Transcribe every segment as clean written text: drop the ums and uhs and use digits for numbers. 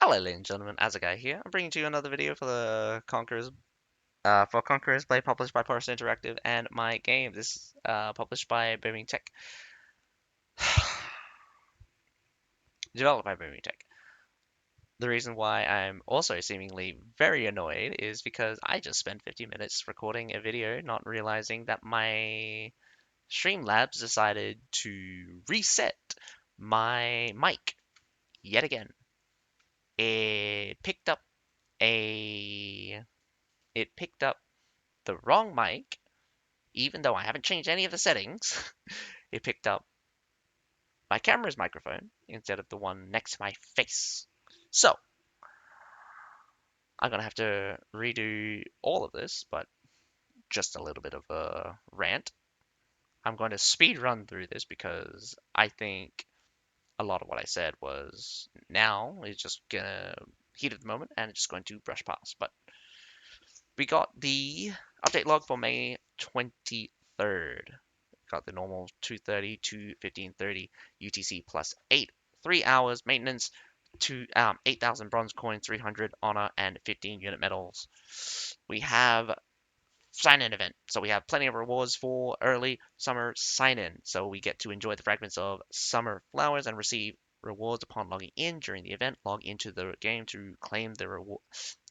Hello, ladies and gentlemen, Azagai here. I'm bringing to you another video for the Conqueror's Blade, published by Forest Interactive, and my game. This is published by Booming Tech, developed by Booming Tech. The reason why I'm also seemingly very annoyed is because I just spent 50 minutes recording a video, not realizing that my Streamlabs decided to reset my mic yet again. It picked up a it picked up the wrong mic, even though I haven't changed any of the settings. It picked up my camera's microphone instead of the one next to my face. So I'm gonna have to redo all of this, but just a little bit of a rant. I'm going to speed run through this because I think a lot of what I said was now is just gonna heat of the moment and it's just going to brush past. But we got the update log for May 23rd. Got the normal 2:30 to 15:30 UTC plus 3 hours maintenance, 8,000 bronze coins, 300 honor, and 15 unit medals. We have sign-in event, so we have plenty of rewards for early summer sign-in. So we get to enjoy the fragments of summer flowers and receive rewards upon logging in during the event. Log into the game to claim the reward.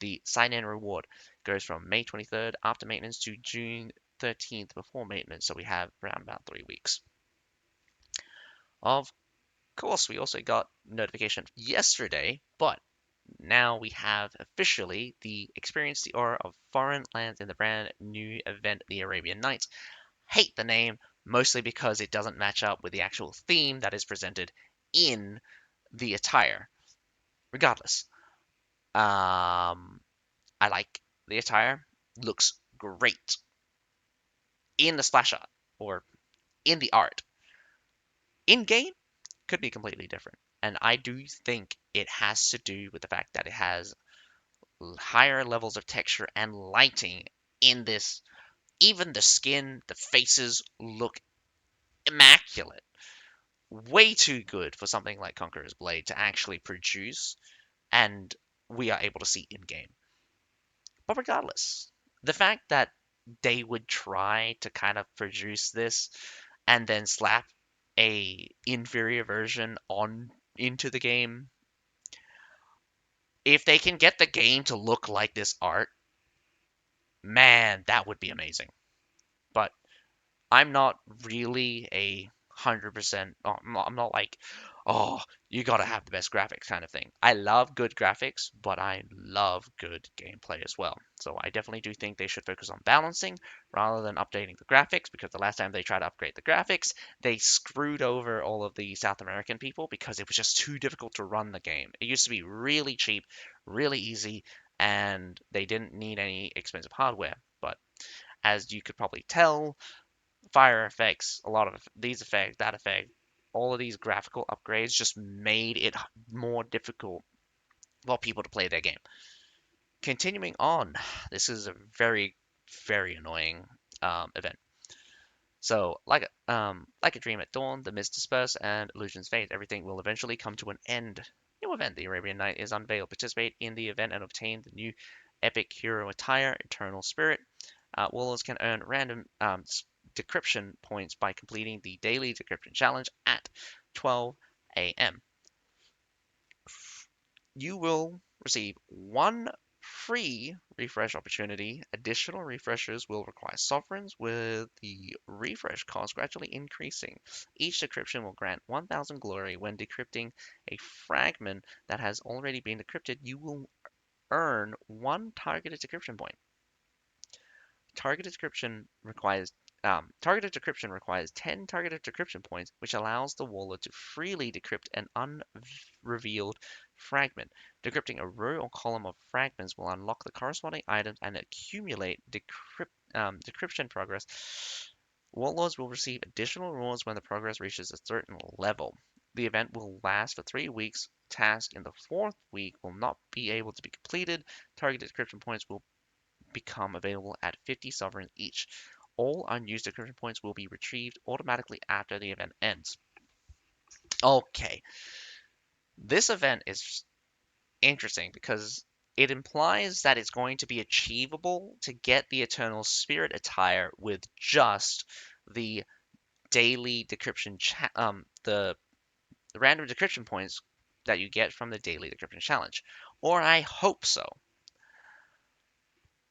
The sign-in reward goes from May 23rd after maintenance to June 13th before maintenance, so we have around about 3 weeks. Of course, we also got notification yesterday, but now we have officially the Experience the Aura of Foreign Lands in the brand new event, the Arabian Nights. Hate the name, mostly because it doesn't match up with the actual theme that is presented in the attire. Regardless, I like the attire. Looks great in the splash art or in the art. In game, could be completely different. And I do think it has to do with the fact that it has higher levels of texture and lighting in this. Even the skin, the faces look immaculate. Way too good for something like Conqueror's Blade to actually produce, and we are able to see in game. But regardless, the fact that they would try to kind of produce this and then slap a inferior version on into the game, if they can get the game to look like this art, man, that would be amazing. But I'm not really a 100%. I'm not like, oh, you gotta have the best graphics kind of thing. I love good graphics, but I love good gameplay as well. So I definitely do think they should focus on balancing rather than updating the graphics, because the last time they tried to upgrade the graphics, they screwed over all of the South American people because it was just too difficult to run the game. It used to be really cheap, really easy, and they didn't need any expensive hardware. But as you could probably tell, fire effects, a lot of these effects, that effect, all of these graphical upgrades just made it more difficult for people to play their game. Continuing on, this is a very, very annoying event. So, like a dream at dawn, the mists disperse and illusions fade. Everything will eventually come to an end. New event: the Arabian Night is unveiled. Participate in the event and obtain the new epic hero attire, Eternal Spirit. Warlords can earn random decryption points by completing the daily decryption challenge at 12 a.m. You will receive one free refresh opportunity. Additional refreshers will require sovereigns, with the refresh cost gradually increasing. Each decryption will grant 1,000 glory. When decrypting a fragment that has already been decrypted, you will earn one targeted decryption point. Targeted decryption requires Targeted decryption requires 10 targeted decryption points, which allows the warlord to freely decrypt an unrevealed fragment. Decrypting a row or column of fragments will unlock the corresponding items and accumulate decryption progress. Warlords will receive additional rewards when the progress reaches a certain level. The event will last for 3 weeks. Task in the 4th week will not be able to be completed. Targeted decryption points will become available at 50 sovereigns each. All unused decryption points will be retrieved automatically after the event ends. Okay, this event is interesting because it implies that it's going to be achievable to get the Eternal Spirit attire with just the daily decryption the random decryption points that you get from the daily decryption challenge. Or I hope so.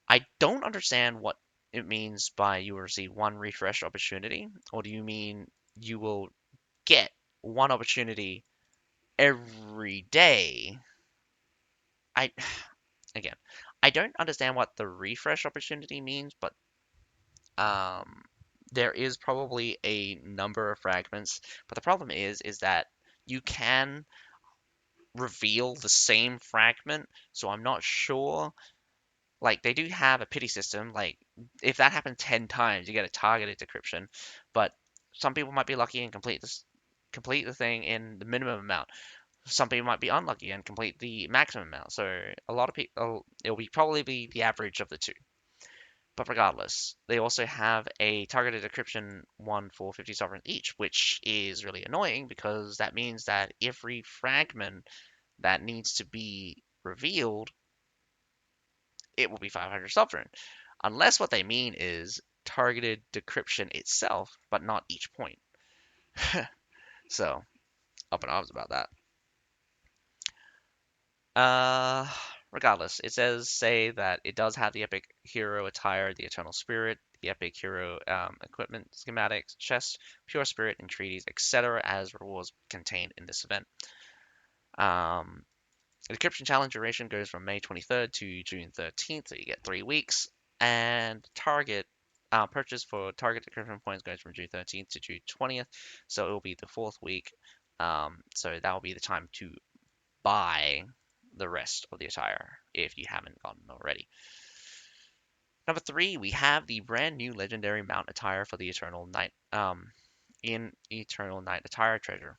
I don't understand what it means by you will receive one refresh opportunity, or do you mean you will get one opportunity every day? I again, I don't understand what the refresh opportunity means, but um, there is probably a number of fragments. But the problem is that you can reveal the same fragment, so I'm not sure. Like they do have a pity system. Like if that happens 10 times, you get a targeted decryption. But some people might be lucky and complete the thing in the minimum amount. Some people might be unlucky and complete the maximum amount. So a lot of people, it'll be probably be the average of the two. But regardless, they also have a targeted decryption one for 50 sovereigns each, which is really annoying because that means that every fragment that needs to be revealed, it will be 500 sovereign. Unless what they mean is targeted decryption itself, but not each point. So, up in arms about that. Uh, Regardless, it says say that it does have the epic hero attire, the eternal spirit, the epic hero equipment, schematics, chest, pure spirit, entreaties, etc. as rewards contained in this event. Um, the decryption challenge duration goes from May 23rd to June 13th, so you get 3 weeks. And target purchase for target decryption points goes from June 13th to June 20th, so it will be the fourth week. So that will be the time to buy the rest of the attire if you haven't gotten already. Number three, we have the brand new legendary mount attire for the Eternal Night in Eternal Night Attire Treasure.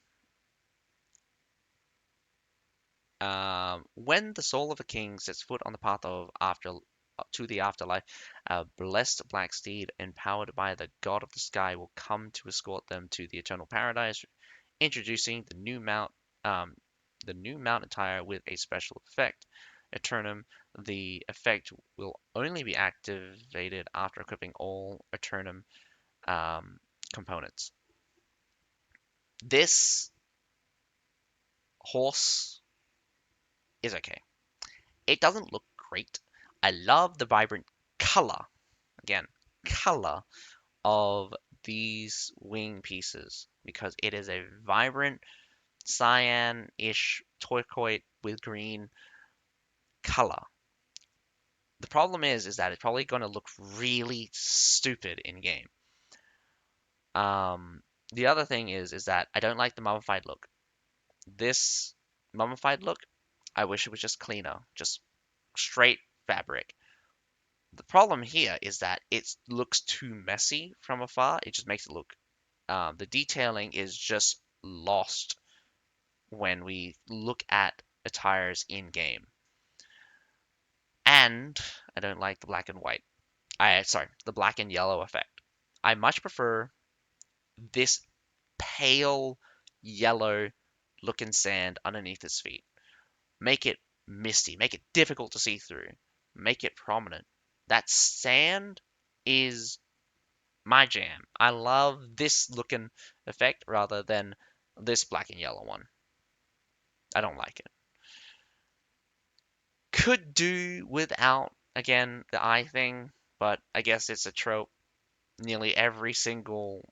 When the soul of a king sets foot on the path of after to the afterlife, a blessed black steed empowered by the god of the sky will come to escort them to the eternal paradise. Introducing um, the new mount attire with a special effect. Eternum. The effect will only be activated after equipping all Eternum um, components. This horse is okay. It doesn't look great. I love the vibrant color, again, color of these wing pieces because it is a vibrant cyan-ish turquoise with green color. The problem is that it's probably going to look really stupid in game. Um, the other thing is that I don't like the mummified look. This mummified look, I wish it was just cleaner, just straight fabric. The problem here is that it looks too messy from afar. It just makes it look. The detailing is just lost when we look at attires in game. And I don't like the black and white. The black and yellow effect. I much prefer this pale yellow looking sand underneath his feet. Make it misty, make it difficult to see through, make it prominent. That sand is my jam. I love this looking effect rather than this black and yellow one. I don't like it. Could do without, again, the eye thing, but I guess it's a trope. Nearly every single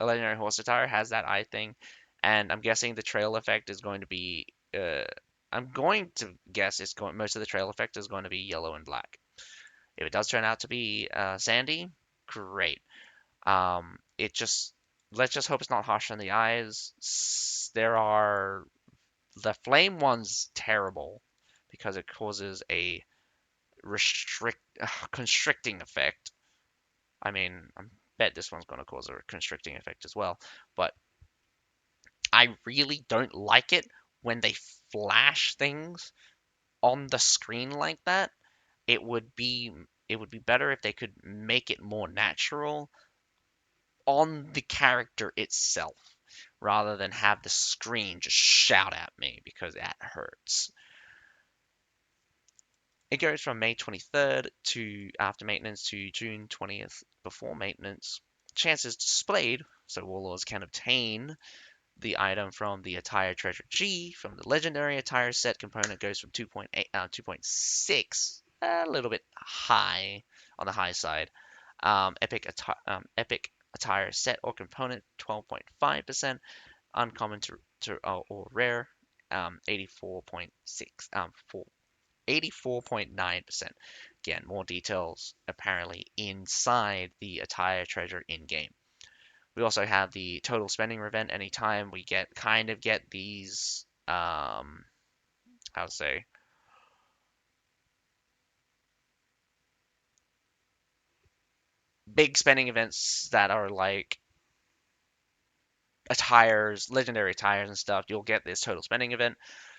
legendary horse attire has that eye thing, and I'm guessing the trail effect is going to be. I'm going to guess most of the trail effect is going to be yellow and black. If it does turn out to be sandy, great. It just let's just hope it's not harsh on the eyes. There are the flame one's terrible because it causes a restrict constricting effect. I mean, I bet this one's going to cause a constricting effect as well, but I really don't like it when they flash things on the screen like that. It would be it would be better if they could make it more natural on the character itself rather than have the screen just shout at me because that hurts. It goes from May 23rd to after maintenance to June 20th before maintenance. Chances displayed, so warlords can obtain the item from the attire treasure G from the legendary attire set component goes from 2.8 2.6, a little bit high on the high side. Epic attire set or component 12.5%, uncommon or rare 84.6 4 84.9%. Again, more details apparently inside the attire treasure in game. We also have the total spending event. Anytime we get these how to say big spending events that are like attires, legendary attires and stuff, you'll get this total spending event.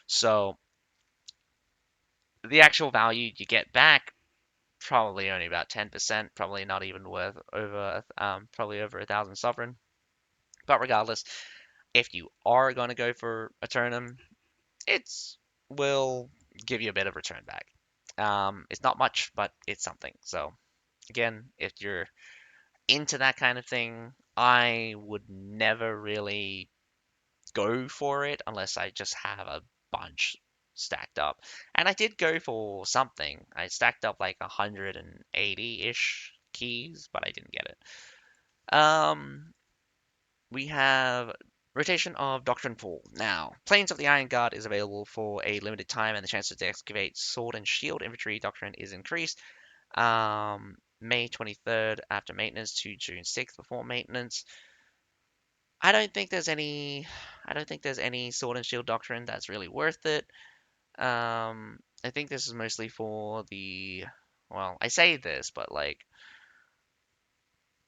So the actual value you get back probably only about 10%, probably not even worth over probably over 1,000 sovereign. But regardless, if you are going to go for a Eternum, it's will give you a bit of return back. It's not much, but it's something. So again, if you're into that kind of thing, I would never really go for it unless I just have a bunch stacked up. And I did go for something. I stacked up like 180-ish keys, but I didn't get it. We have rotation of Doctrine Pool. Now, Planes of the Iron Guard is available for a limited time, and the chance to deactivate Sword and Shield Infantry Doctrine is increased. May 23rd after maintenance to June 6th before maintenance. I don't think there's any. I don't think there's any Sword and Shield Doctrine that's really worth it. I think this is mostly for the. Well, I say this, but like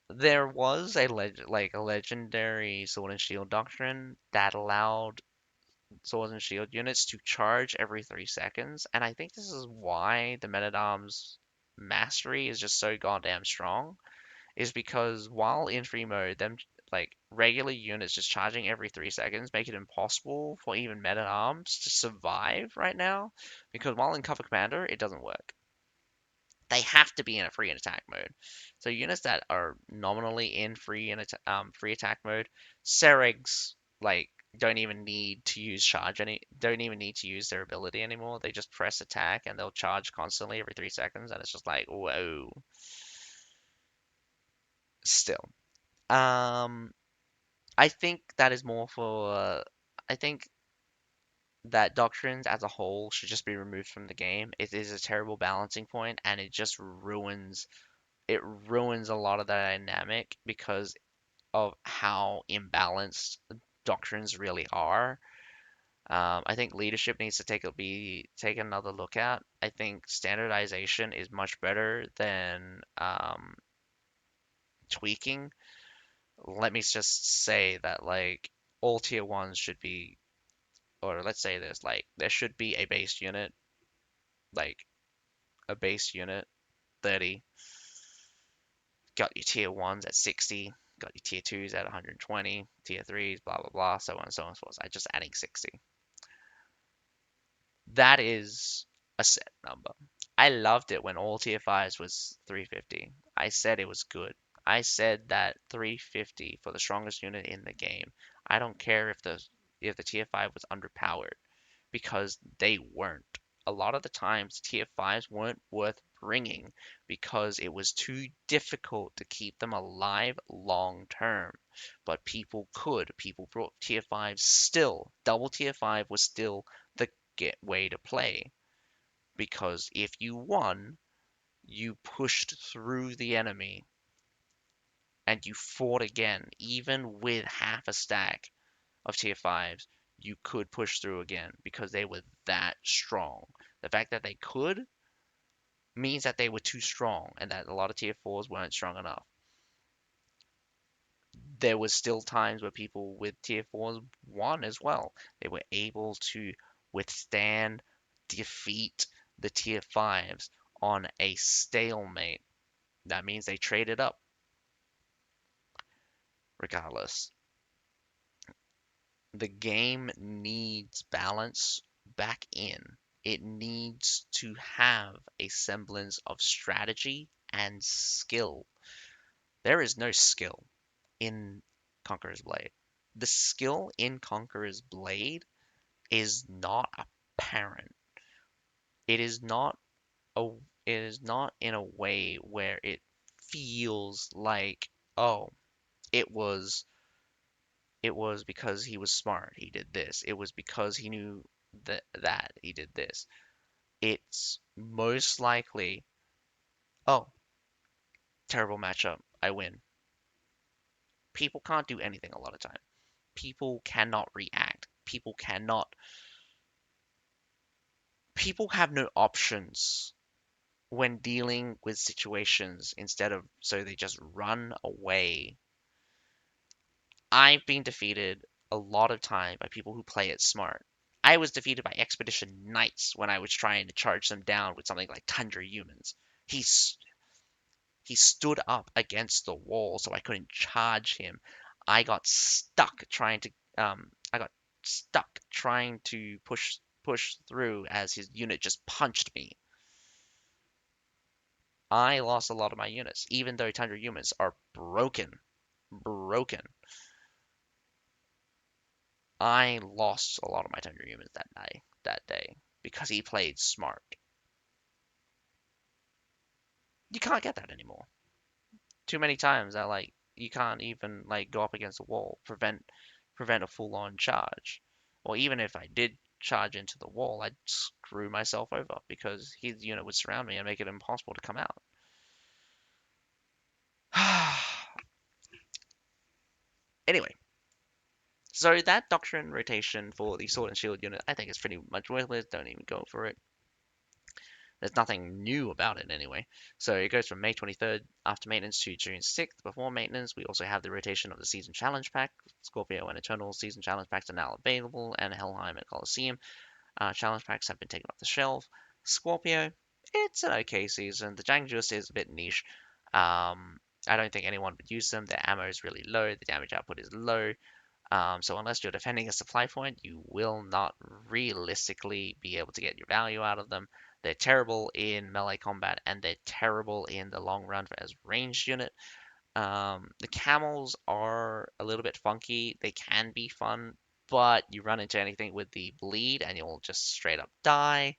there was a legendary Sword and Shield Doctrine that allowed Sword and Shield units to charge every 3 seconds, and I think this is why the Men-at-Arms mastery is just so goddamn strong. Is because while in free mode, them like regular units just charging every 3 seconds make it impossible for even Men-at-Arms to survive right now. Because while in Cover Commander, it doesn't work. They have to be in a free and attack mode. So units that are nominally in free attack mode, Seregs like don't even need to use charge don't even need to use their ability anymore. They just press attack and they'll charge constantly every 3 seconds, and it's just like whoa. Still, um, I think that is more for. I think that doctrines as a whole should just be removed from the game. It is a terrible balancing point, and it ruins a lot of the dynamic because of how imbalanced doctrines really are. I think leadership needs to take another look at. I think standardization is much better than tweaking. Let me just say that like all tier ones should be, or let's say this, like there should be a base unit, like a base unit 30, got your tier ones at 60, got your tier twos at 120, tier threes, blah blah blah, so on and so on and so forth. I just adding 60. That is a set number. I loved it when all tier fives was 350. I said it was good. I said that 350 for the strongest unit in the game. I don't care if the tier 5 was underpowered because they weren't. A lot of the times tier 5s weren't worth bringing because it was too difficult to keep them alive long term. But people could. People brought tier 5s still. Double tier 5 was still the get way to play because if you won, you pushed through the enemy and you fought again, even with half a stack of tier 5s, you could push through again because they were that strong. The fact that they could means that they were too strong and that a lot of tier 4s weren't strong enough. There was still times where people with tier 4s won as well. They were able to withstand, defeat the tier 5s on a stalemate. That means they traded up regardless. The game needs balance back in. it needs to have a semblance of strategy and skill. There is no skill in Conqueror's Blade. The skill in Conqueror's Blade is not apparent. It is not a it is not in a way where it feels like, oh, it was it was because he was smart, he did this. It was because he knew that he did this. It's most likely, oh, terrible matchup, I win. People can't do anything a lot of time. People cannot react. People have no options when dealing with situations instead of so they just run away. I've been defeated a lot of time by people who play it smart. I was defeated by Expedition Knights when I was trying to charge them down with something like Tundra Humans. He's he stood up against the wall so I couldn't charge him. I got stuck trying to I got stuck trying to push through as his unit just punched me. I lost a lot of my units, even though Tundra Humans are broken. Broken. I lost a lot of my Tundra Humans that day because he played smart. You can't get that anymore. Too many times that like you can't even like go up against a wall, prevent a full-on charge. Or even if I did charge into the wall, I'd screw myself over because his unit would surround me and make it impossible to come out. Anyway, so that doctrine rotation for the sword and shield unit, I think is pretty much worthless. Don't even go for it. There's nothing new about it anyway. So it goes from May 23rd after maintenance to June 6th before maintenance. We also have the rotation of the Season Challenge Pack. Scorpio and Eternal Season Challenge Packs are now available, and Helheim and Colosseum challenge packs have been taken off the shelf. Scorpio, it's an okay season. The Jangjus is a bit niche. I don't think anyone would use them. Their ammo is really low. The damage output is low. So unless you're defending a supply point, you will not realistically be able to get your value out of them. They're terrible in melee combat, and they're terrible in the long run as ranged unit. The camels are a little bit funky. They can be fun, but you run into anything with the bleed and you'll just straight up die.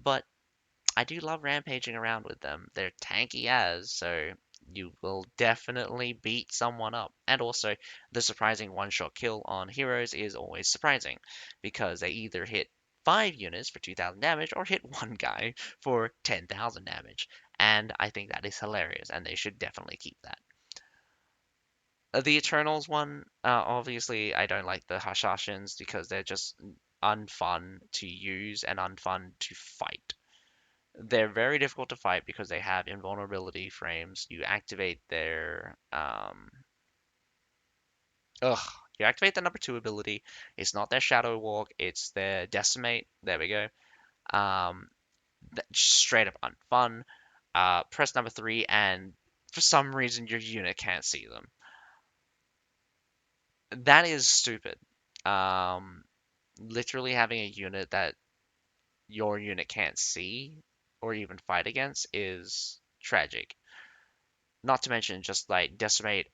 But I do love rampaging around with them. They're tanky as, so you will definitely beat someone up. And also, the surprising one-shot kill on heroes is always surprising because they either hit 5 units for 2,000 damage or hit one guy for 10,000 damage. And I think that is hilarious, and they should definitely keep that. The Eternals one, obviously, I don't like the Hashashins because they're just unfun to use and unfun to fight. They're very difficult to fight because they have invulnerability frames. Ugh, you activate the number two ability. It's not their Shadow Walk, it's their Decimate. There we go. Um, straight up unfun. Press number three, and for some reason your unit can't see them. That is stupid. Um, Literally having a unit that your unit can't see or even fight against is tragic. Not to mention, just like Decimate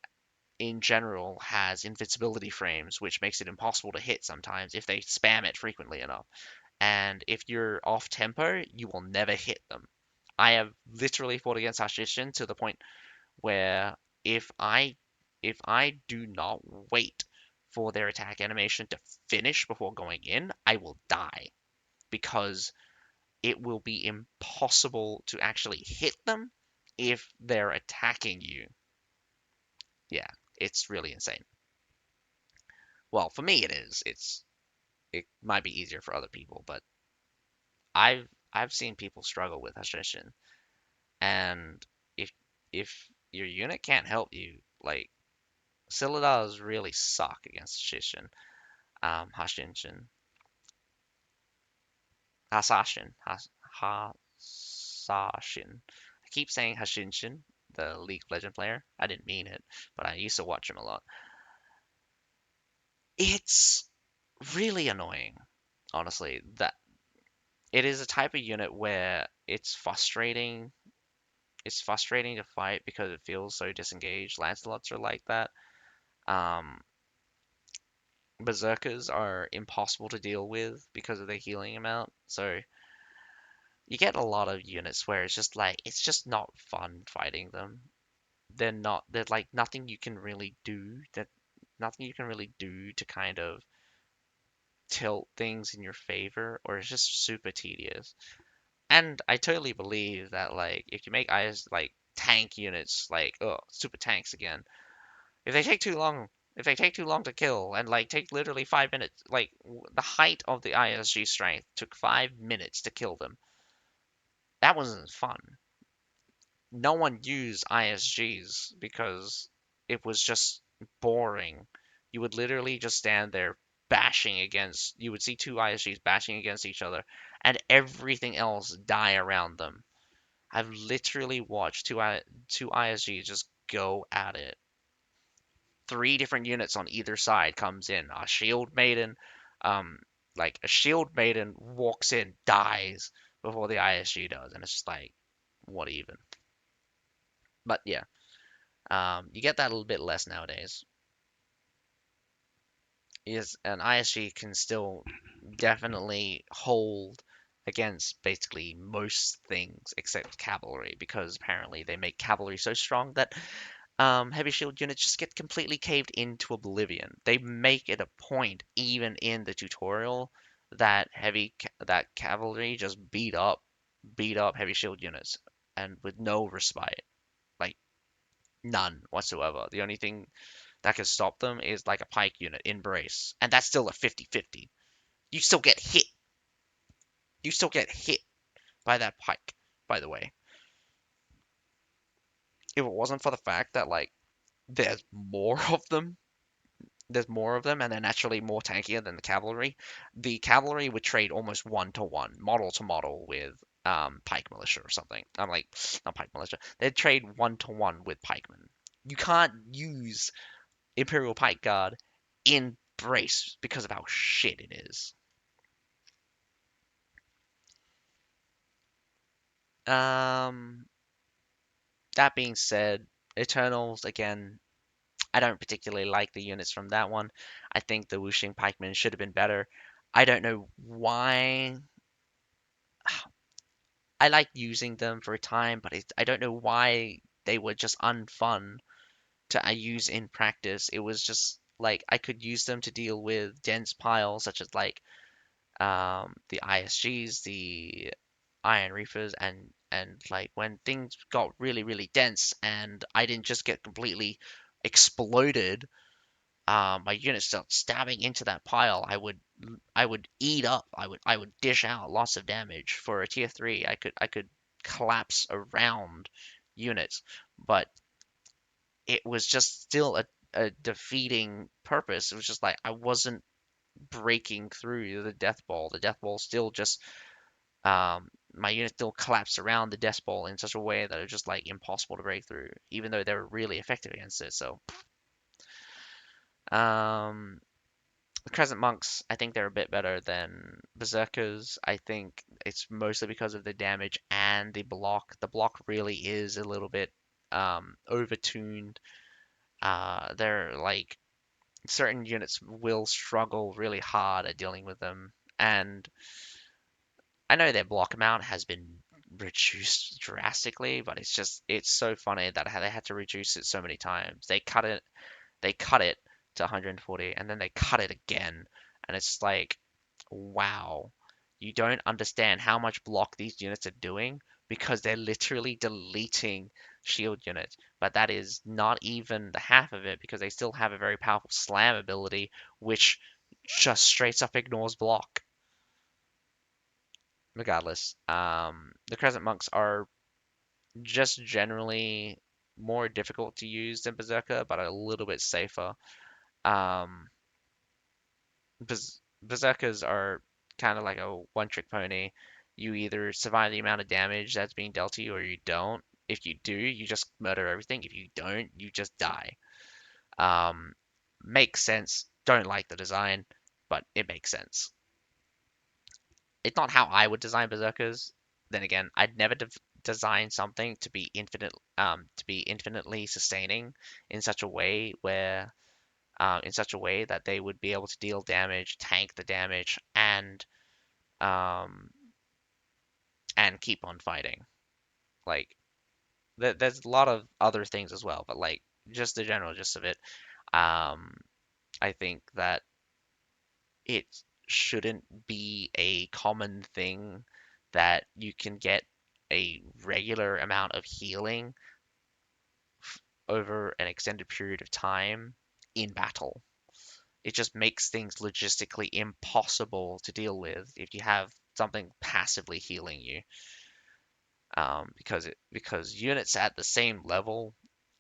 in general has invincibility frames, which makes it impossible to hit sometimes if they spam it frequently enough. And if you're off tempo, you will never hit them. I have literally fought against Hashishin to the point where if I if I do not wait for their attack animation to finish before going in, I will die because it will be impossible to actually hit them if they're attacking you. Yeah, it's really insane. Well, for me it is. It might be easier for other people, but I've seen people struggle with Hashishin, and if if your unit can't help you, like Citadels really suck against Hashishin. Hashinshin, Hasashin, Hasashin. I keep saying Hashinshin, the League of Legends player. I didn't mean it, but I used to watch him a lot. It's really annoying, honestly. it is a type of unit where it's frustrating. It's frustrating to fight because it feels so disengaged. Lancelots are like that. Um, Berserkers are impossible to deal with because of their healing amount. So you get a lot of units where it's just like it's just not fun fighting them. They're like nothing you can really do. That nothing you can really do to kind of tilt things in your favor, or it's just super tedious. And I totally believe that like if you make IS like tank units like super tanks again, if they take too long, if they take too long to kill and like take literally 5 minutes, like the height of the ISG strength took 5 minutes to kill them. That wasn't fun. No one used ISGs because it was just boring. You would literally just stand there bashing against, you would see two ISGs bashing against each other and everything else die around them. I've literally watched two ISGs just go at it. Three different units on either side comes in. A shield maiden, um, like a shield maiden walks in, dies before the ISG does, and it's just like, what even? But yeah, you get that a little bit less nowadays. Is an ISG can still definitely hold against basically most things except cavalry because apparently they make cavalry so strong that heavy shield units just get completely caved into oblivion. They make it a point, even in the tutorial, that that cavalry just beat up heavy shield units, and with no respite, like none whatsoever. The only thing that can stop them is like a pike unit in brace, and that's still a 50-50. You still get hit. You still get hit by that pike. By the way, if it wasn't for the fact that like there's more of them and they're naturally more tankier than the cavalry would trade almost 1-to-1, model to model with pike militia or something. I'm like, not pike militia. They'd trade 1-to-1 with pikemen. You can't use Imperial Pike Guard in brace because of how shit it is. Um, that being said, Eternals again. I don't particularly like the units from that one. I think the Wuxing Pikemen should have been better. I don't know why I liked using them for a time, but I don't know why they were just unfun to use in practice. It was just like I could use them to deal with dense piles such as like the ISGs, the Iron Reefers, and like when things got really dense and I didn't just get completely exploded. My units start stabbing into that pile, I would eat up. I would dish out lots of damage. For a tier 3, I could collapse around units, but it was just still a defeating purpose. It was just like I wasn't breaking through the death ball. The death ball still just my unit still collapsed around the death ball in such a way that it was just like impossible to break through, even though they were really effective against it. So um the Crescent Monks, I think they're a bit better than Berserkers. I think it's mostly because of the damage and the block. The block really is a little bit overtuned. They're like certain units will struggle really hard at dealing with them. And I know their block amount has been reduced drastically, but it's so funny that how they had to reduce it so many times. They cut it to 140 and then they cut it again. And it's like, wow, you don't understand how much block these units are doing because they're literally deleting shield units. But that is not even the half of it because they still have a very powerful slam ability, which just straight up ignores block. Regardless, the Crescent Monks are just generally more difficult to use than Berserker, but a little bit safer. Um, Berserkers are kind of like a one-trick pony. You either survive the amount of damage that's being dealt to you, or you don't. If you do, you just murder everything. If you don't, you just die. Um, Makes sense. Don't like the design, but it makes sense. it's not how I would design berserkers. Then again, I'd never design something to be infinitely sustaining in such a way where in such a way that they would be able to deal damage, tank the damage, um, and keep on fighting. Like there's a lot of other things as well, but like just the general gist of it, um, I think that it shouldn't be a common thing that you can get a regular amount of healing over an extended period of time in battle. It just makes things logistically impossible to deal with if you have something passively healing you. Because units at the same level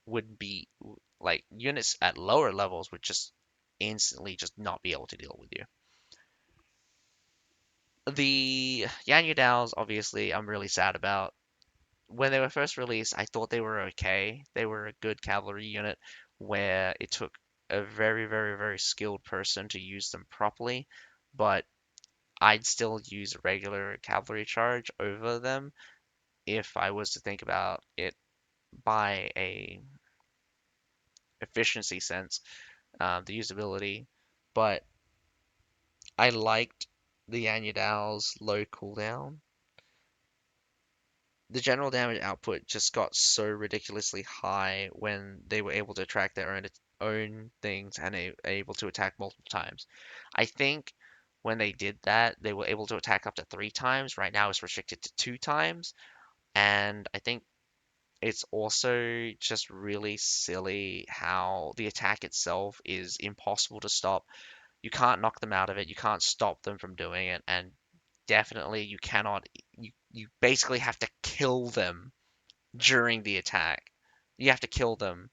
would be like units at lower levels would just instantly just not be able to deal with you. The Yanyudaos, obviously, I'm really sad about. When they were first released, I thought they were okay. They were a good cavalry unit where it took a very, very, very skilled person to use them properly, but I'd still use a regular cavalry charge over them if I was to think about it by a efficiency sense, the usability. But I liked the Yanyudao's low cooldown. The general damage output just got so ridiculously high when they were able to track their own things and able to attack multiple times. I think when they did that, they were able to attack up to 3 times. Right now, it's restricted to 2 times, and I think it's also just really silly how the attack itself is impossible to stop. You can't knock them out of it. You can't stop them from doing it, and definitely you cannot. You basically have to kill them during the attack. You have to kill them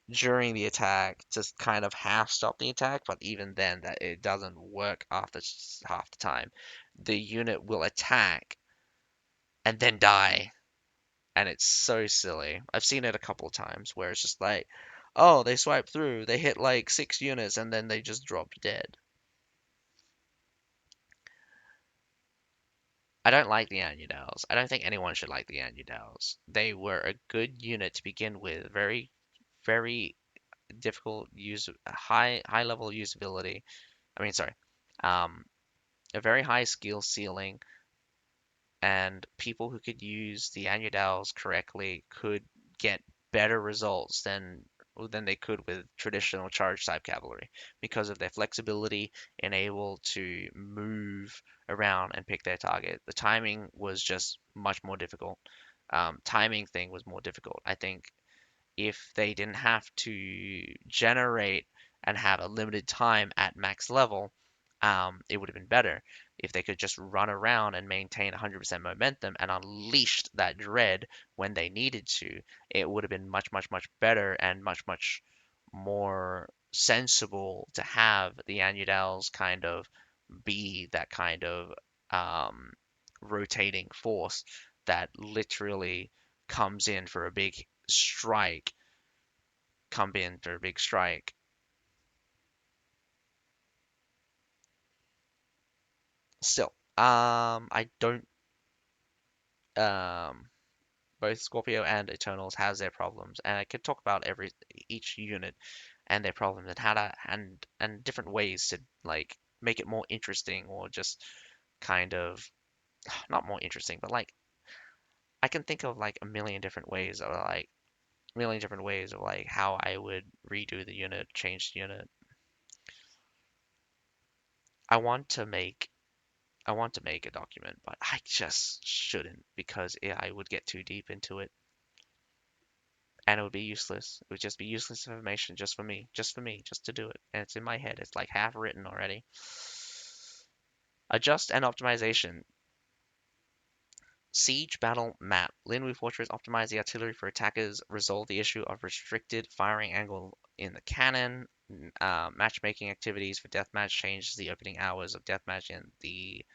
during the attack to kind of half stop the attack, but even then, that it doesn't work after half the time. The unit will attack and then die, and it's so silly. I've seen it a couple of times where it's just like, oh, they swipe through, they hit like 6 units, and then they just dropped dead. I don't like the Anudals. I don't think anyone should like the Anudals. They were a good unit to begin with, very, very difficult use, high level usability. I mean, sorry, um, a very high skill ceiling, and people who could use the Anudals correctly could get better results than they could with traditional charge type cavalry because of their flexibility and able to move around and pick their target. The timing was just much more difficult. Timing thing was more difficult. I think if they didn't have to generate and have a limited time at max level, it would have been better if they could just run around and maintain 100% momentum and unleashed that dread when they needed to. It would have been much, much, much better and much, much more sensible to have the Anudals kind of be that kind of um, rotating force that literally comes in for a big strike, come in for a big strike. Still, I don't. Um, both Scorpio and Eternals has their problems, and I could talk about every each unit and their problems and how to and different ways to like make it more interesting or just kind of not more interesting, but like I can think of like a million different ways of like million different ways of like how I would redo the unit, change the unit. I want to make I want to make a document, but I just shouldn't because I would get too deep into it and it would be useless. It would just be useless information just for me, just to do it. And it's in my head. It's like half written already. Adjust and optimization. Siege battle map. Linwu Fortress optimize the artillery for attackers. Resolve the issue of restricted firing angle in the cannon. Matchmaking activities for deathmatch changes the opening hours of deathmatch in the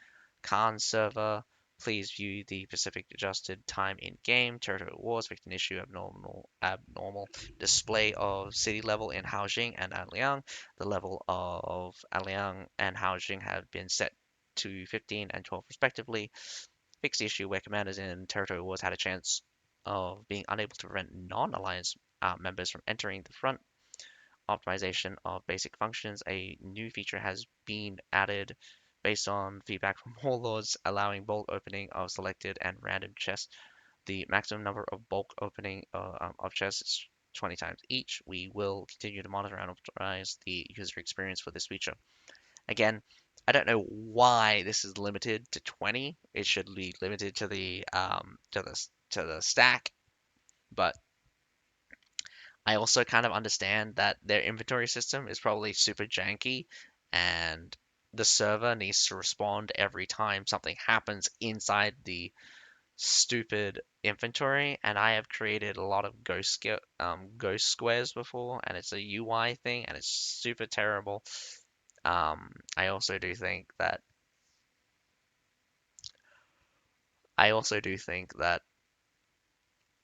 Khan server. Please view the Pacific adjusted time in game. Territory wars, victim issue, abnormal display of city level in Haojing and Anliang. The level of Anliang and Haojing have been set to 15 and 12 respectively. Fixed the issue where commanders in territory wars had a chance of being unable to prevent non-alliance members from entering the front. Optimization of basic functions. A new feature has been added based on feedback from warlords, allowing bulk opening of selected and random chests. The maximum number of bulk opening of chests is 20 times each. We will continue to monitor and optimize the user experience for this feature. Again, I don't know why this is limited to 20. It should be limited to the stack, but I also kind of understand that their inventory system is probably super janky and the server needs to respond every time something happens inside the stupid inventory. And I have created a lot of ghost squares before, and it's a UI thing, and it's super terrible. I also do think that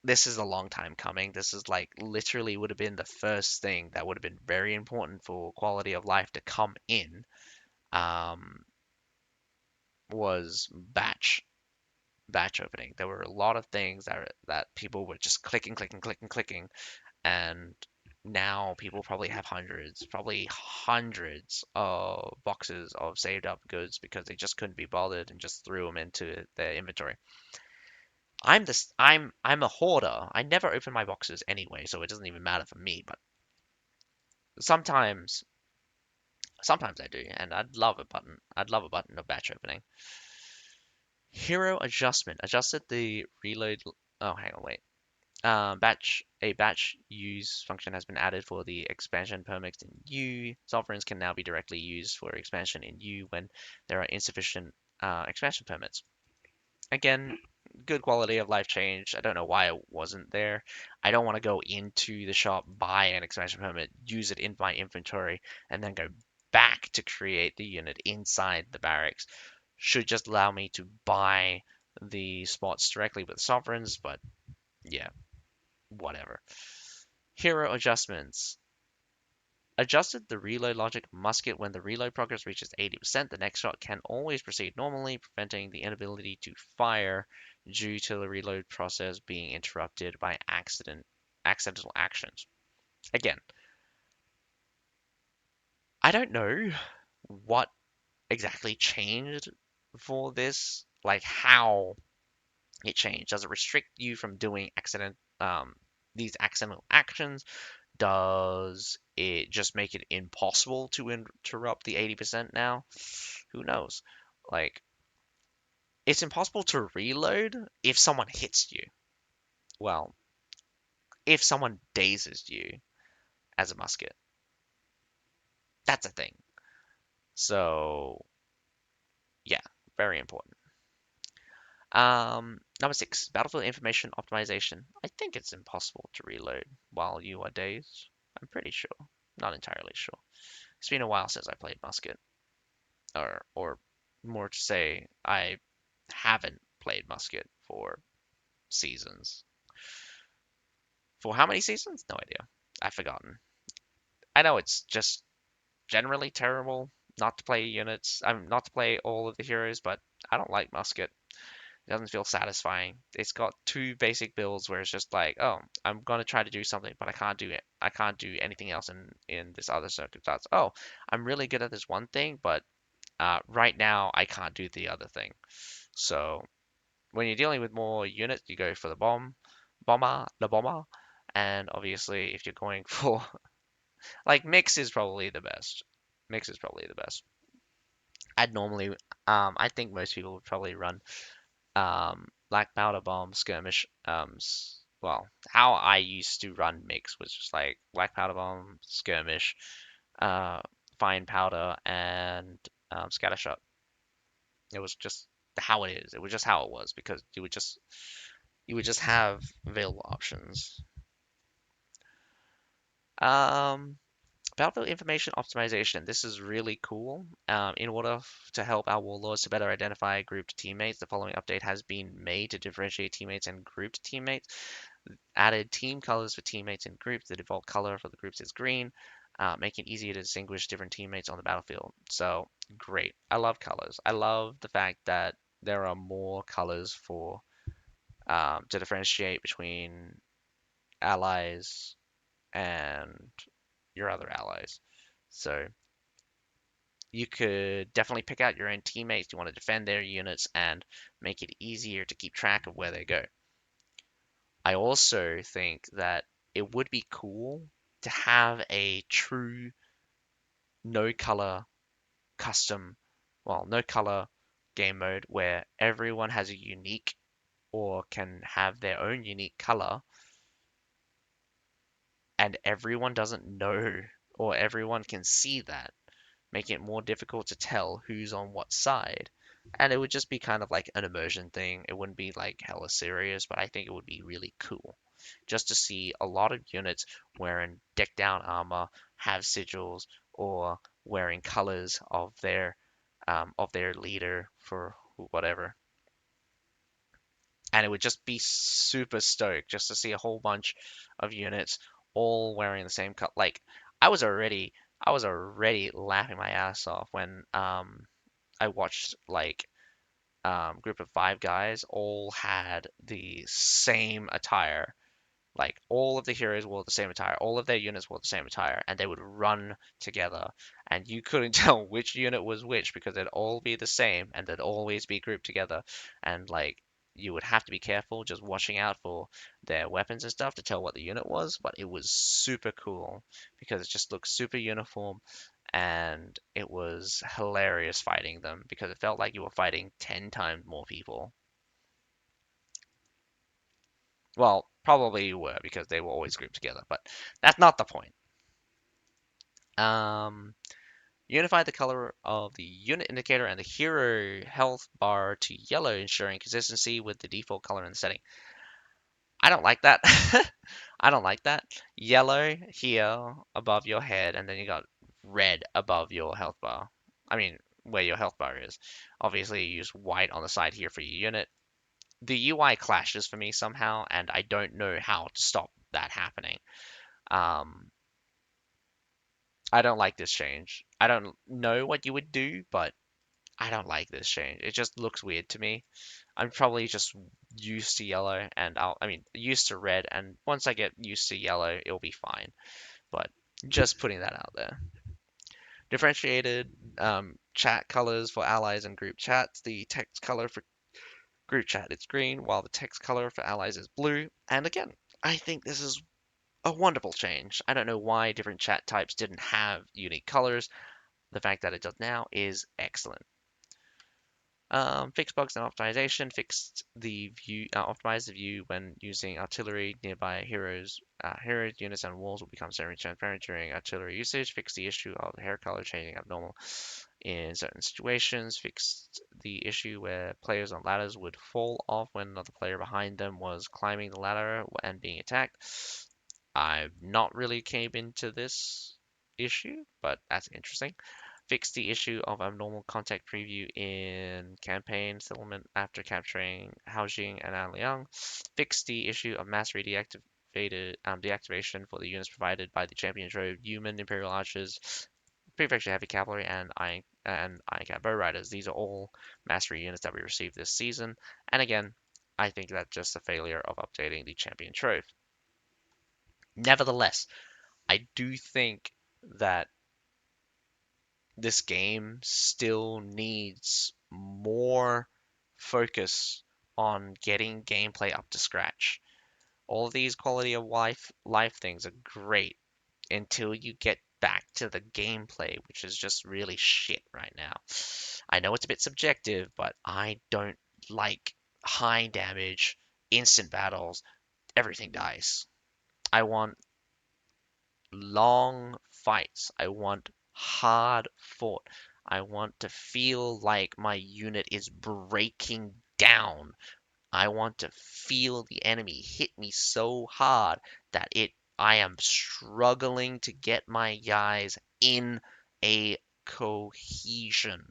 this is a long time coming. This is like literally would have been the first thing that would have been very important for quality of life to come in. Um, was batch opening. There were a lot of things that people were just clicking, and now people probably have probably hundreds of boxes of saved up goods because they just couldn't be bothered and just threw them into their inventory. I'm a hoarder. I never open my boxes anyway, so it doesn't even matter for me. But sometimes, sometimes I do, and I'd love a button. I'd love a button of batch opening. Hero adjustment adjusted the reload. Oh, hang on, wait. Batch use function has been added for the expansion permits in U. Sovereigns can now be directly used for expansion in U when there are insufficient expansion permits. Again, good quality of life change. I don't know why it wasn't there. I don't want to go into the shop, buy an expansion permit, use it in my inventory, and then go back to create the unit inside the barracks. Should just allow me to buy the spots directly with sovereigns, but yeah, whatever. Hero adjustments. Adjusted the reload logic musket when the reload progress reaches 80%. The next shot can always proceed normally, preventing the inability to fire due to the reload process being interrupted by accidental actions. Again, I don't know what exactly changed for this, like how it changed. Does it restrict you from doing these accidental actions? Does it just make it impossible to interrupt the 80% now? Who knows? Like, it's impossible to reload if someone hits you. Well, if someone dazes you as a musket. That's a thing. So, yeah, very important. Number six, battlefield information optimization. I think it's impossible to reload while you are dazed. I'm pretty sure. Not entirely sure. It's been a while since I played musket. Or more to say, I haven't played Musket for seasons. For how many seasons? No idea. I've forgotten. I know it's just generally terrible not to play units. I'm not to play all of the heroes, but I don't like Musket. It doesn't feel satisfying. It's got two basic builds where it's just like, oh, I'm gonna try to do something, but I can't do it. I can't do anything else in this other circumstance. Oh, I'm really good at this one thing, but right now I can't do the other thing. So when you're dealing with more units, you go for the bomber, and obviously if you're going for like mix is probably the best. Mix is probably the best. I'd normally, I think most people would probably run black powder bomb skirmish. Well, how I used to run mix was just like black powder bomb skirmish, uh, fine powder, and scattershot. It was just how it is. It was just how it was because you would just have available options. Um, Battlefield information optimization. This is really cool. In order to help our warlords to better identify grouped teammates, the following update has been made to differentiate teammates and grouped teammates. Added team colors for teammates and groups. The default color for the groups is green. make it easier to distinguish different teammates on the battlefield. So great. I love colors. I love the fact that there are more colors for to differentiate between allies and your other allies. So you could definitely pick out your own teammates. You want to defend their units and make it easier to keep track of where they go. I also think that it would be cool to have a true no color custom, well, no color game mode where everyone has a unique or can have their own unique color and everyone doesn't know or everyone can see that, making it more difficult to tell who's on what side. And it would just be kind of like an immersion thing. It wouldn't be like hella serious, but I think it would be really cool just to see a lot of units wearing decked down armor, have sigils, or wearing colors of their leader for whatever. And it would just be super stoked just to see a whole bunch of units all wearing the same cut. Like I was already I was already laughing my ass off when I watched like group of five guys all had the same attire. Like all of the heroes wore the same attire, all of their units wore the same attire, and they would run together, and you couldn't tell which unit was which because they'd all be the same and they'd always be grouped together. And like you would have to be careful just watching out for their weapons and stuff to tell what the unit was, but it was super cool because it just looked super uniform and it was hilarious fighting them because it felt like you were fighting 10 times more people. Well, probably you were because they were always grouped together, but that's not the point. Um, Unify the color of the unit indicator and the hero health bar to yellow, ensuring consistency with the default color in the setting. I don't like that. I don't like that. Yellow here above your head, and then you got red above your health bar. I mean, where your health bar is. Obviously, you use white on the side here for your unit. The UI clashes for me somehow, and I don't know how to stop that happening. Um, I don't like this change. I don't know what you would do, but I don't like this change. It just looks weird to me. I'm probably just used to yellow, and I mean, used to red, and once I get used to yellow, it'll be fine. But just putting that out there. Differentiated chat colors for allies and group chats. The text color for group chat is green, while the text color for allies is blue. And again, I think this is a wonderful change. I don't know why different chat types didn't have unique colors. The fact that it does now is excellent. Fixed bugs and optimization. Optimize the view when using artillery. Nearby heroes, units, and walls will become semi-transparent during artillery usage. Fix the issue of hair color changing abnormal in certain situations. Fixed the issue where players on ladders would fall off when another player behind them was climbing the ladder and being attacked. I've not really came into this issue, but that's interesting. Fix the issue of abnormal contact preview in campaign settlement after capturing Haojing and Anliang. Fix the issue of mass deactivation for the units provided by the champion trove, human Imperial Archers, Prefecture Heavy Cavalry, and Iron Bow Riders. These are all mastery units that we received this season. And again, I think that's just a failure of updating the champion trove. Nevertheless, I do think that this game still needs more focus on getting gameplay up to scratch. All of these quality of life things are great until you get back to the gameplay, which is just really shit right now. I know it's a bit subjective, but I don't like high damage, instant battles, everything dies. I want long fights. I want hard fought. I want to feel like my unit is breaking down. I want to feel the enemy hit me so hard that it I am struggling to get my guys in a cohesion.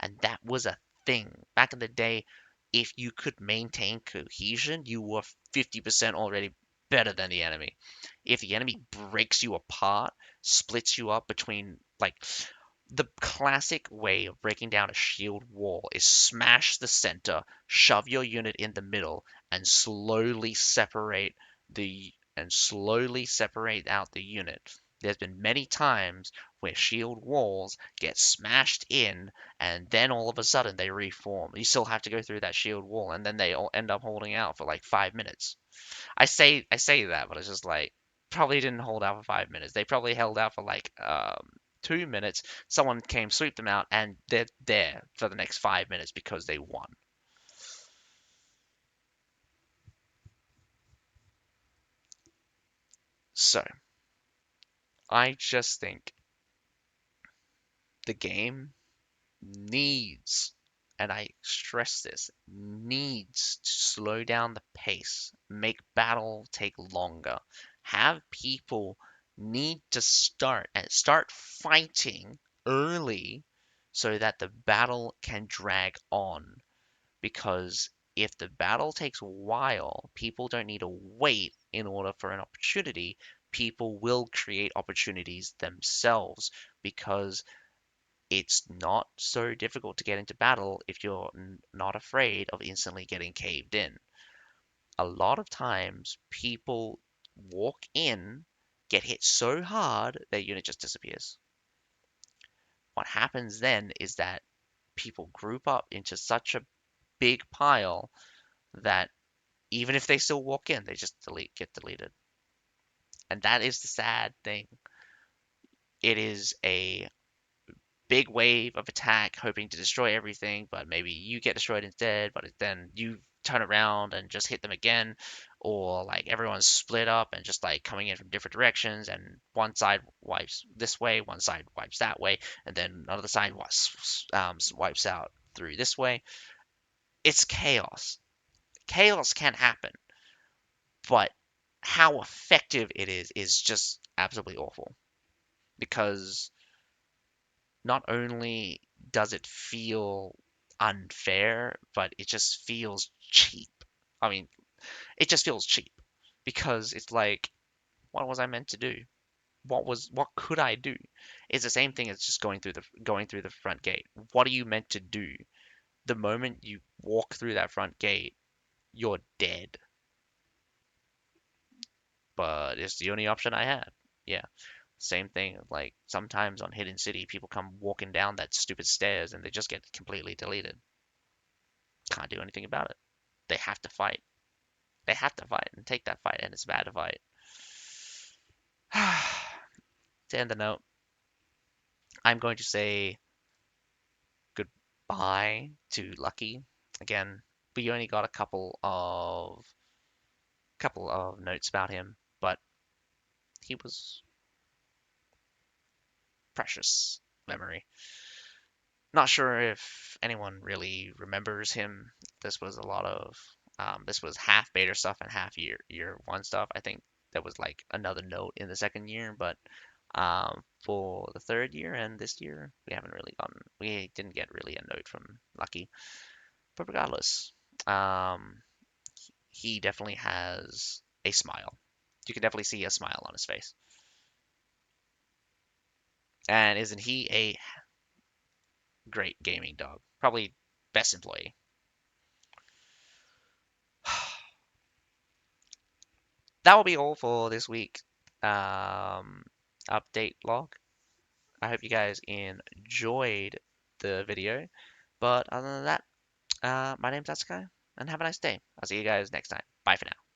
And that was a thing. Back in the day, if you could maintain cohesion, you were 50% already better than the enemy. If the enemy breaks you apart, splits you up between like the classic way of breaking down a shield wall is smash the center, shove your unit in the middle, and slowly separate out the unit. There's been many times where shield walls get smashed in and then all of a sudden they reform. You still have to go through that shield wall and then they all end up holding out for like 5 minutes. I say that, but it's just like probably didn't hold out for 5 minutes. They probably held out for like 2 minutes. Someone came, sweep them out, and they're there for the next 5 minutes because they won. So I just think the game needs, and I stress this, needs to slow down the pace, make battle take longer, have people need to start fighting early so that the battle can drag on. Because if the battle takes a while, people don't need to wait in order for an opportunity. People will create opportunities themselves because it's not so difficult to get into battle if you're not afraid of instantly getting caved in. A lot of times, people walk in, get hit so hard, their unit just disappears. What happens then is that people group up into such a big pile that even if they still walk in, they just get deleted. And that is the sad thing. It is a big wave of attack hoping to destroy everything, but maybe you get destroyed instead, but then you turn around and just hit them again, or like everyone's split up and just like coming in from different directions, and one side wipes this way, one side wipes that way, and then another side wipes out through this way. It's chaos. Chaos can happen, but how effective it is just absolutely awful because not only does it feel unfair, but it just feels cheap. I mean, it just feels cheap because it's like, what was I meant to do? What could I do? It's the same thing as just going through the front gate. What are you meant to do? The moment you walk through that front gate, you're dead. But it's the only option I had. Yeah. Same thing, like sometimes on Hidden City, people come walking down that stupid stairs and they just get completely deleted. Can't do anything about it. They have to fight. They have to fight and take that fight, and it's bad to fight. To end the note, I'm going to say goodbye to Lucky. Again, we only got a couple of notes about him, but he was precious memory. Not sure if anyone really remembers him. This was a lot of this was half beta stuff and half year one stuff. I think there was like another note in the second year, but for the third year and this year, we didn't get really a note from Lucky. But regardless, um, he definitely has a smile. You can definitely see a smile on his face. And isn't he a great gaming dog? Probably best employee. That will be all for this week. Um, Update log. I hope you guys enjoyed the video. But other than that, my name's Atsukai, and have a nice day. I'll see you guys next time. Bye for now.